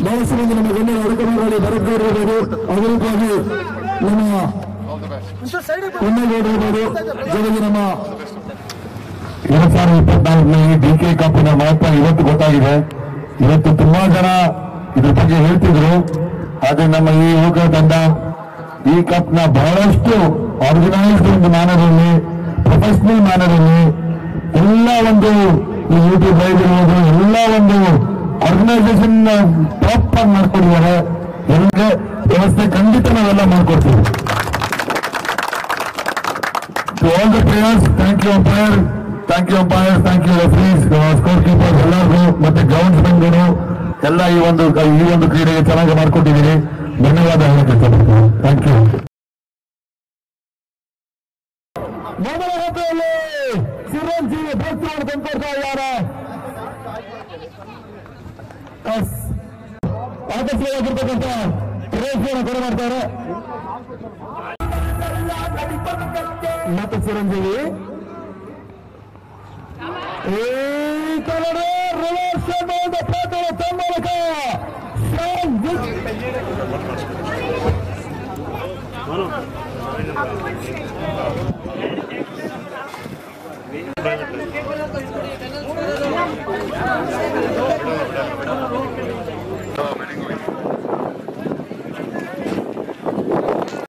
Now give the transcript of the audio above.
ಬಹಳಷ್ಟು ಮಂದಿ ನಮ್ಮ ಗಣ್ಯರ ಅಡಕಮಾಡಿ ಭರತ್ಗೌಡರಿರ್ಬೋದು, ಅದಕ್ಕಾಗಿ ನಮ್ಮ ಹೊನ್ನೇಗೌಡರಿರ್ಬೋದು, ಜೊತೆಗೆ ನಮ್ಮ 2024ನೇ ಡಿಕೆ ಕಪ್ಪಿನ ಮಹತ್ವ ಇವತ್ತು ಗೊತ್ತಾಗಿದೆ. ಇವತ್ತು ತುಂಬಾ ಜನ ಇದ್ರ ಬಗ್ಗೆ ಹೇಳ್ತಿದ್ರು. ಆದ್ರೆ ನಮ್ಮ ಈ ಯುವಕ ತಂಡ ಈ ಕಪ್ನ ಬಹಳಷ್ಟು ಆರ್ಗನೈಸ್ಡ್ ಒಂದು ಮ್ಯಾನರಲ್ಲಿ, ಪ್ರೊಫೆಷನಲ್ ಮ್ಯಾನರಲ್ಲಿ ಎಲ್ಲ ಒಂದು ಈ ಯೂಟ್ಯೂಬ್ ಲೈವ್ ಇರ್ಬೋದು, ಎಲ್ಲ ಒಂದು ಆರ್ಗನೈಸೇಷನ್ ಟಾಪ್ ಆಗಿ ಮಾಡ್ಕೊಂಡಿದ್ದಾರೆ. ಎಲ್ಲರಿಗೆ ವ್ಯವಸ್ಥೆ ಖಂಡಿತ ನಾವೆಲ್ಲ ಮಾಡ್ಕೊಡ್ತೀವಿ. To all the players, thank you umpire, thank you umpires, thank you referees, score keepers ಎಲ್ಲರಿಗೂ ಮತ್ತೆ ಗ್ರೌಂಡ್ಸ್ಮನ್ಗಳು ಎಲ್ಲ ಈ ಒಂದು ಕ್ರೀಡೆಗೆ ಚೆನ್ನಾಗಿ ಮಾಡ್ಕೊಟ್ಟಿದ್ದೀರಿ. ಧನ್ಯವಾದ ಹೇಳಕ್ಕೆ ಇಷ್ಟಪಡ್ತೀನಿ. Thank you. ಮೊದಲ ಹಂತದಲ್ಲಿ ಚಿರಂಜೀವಿ ಭಕ್ತರು ತಂದ್ಕೊಡ್ತಾ ಇದ್ದಾರೆ. ಆಕರ್ಷಕವಾಗಿರ್ತಕ್ಕಂಥ ಟ್ರೋಫಿಯನ್ನು ಕೊಡೆ ಮಾಡ್ತಾರೆ. ಮತ್ತೆ ಚಿರಂಜೀವಿ ಈ ಕಡೆ ರಿವರ್ಸ್ ಮೂಲಕ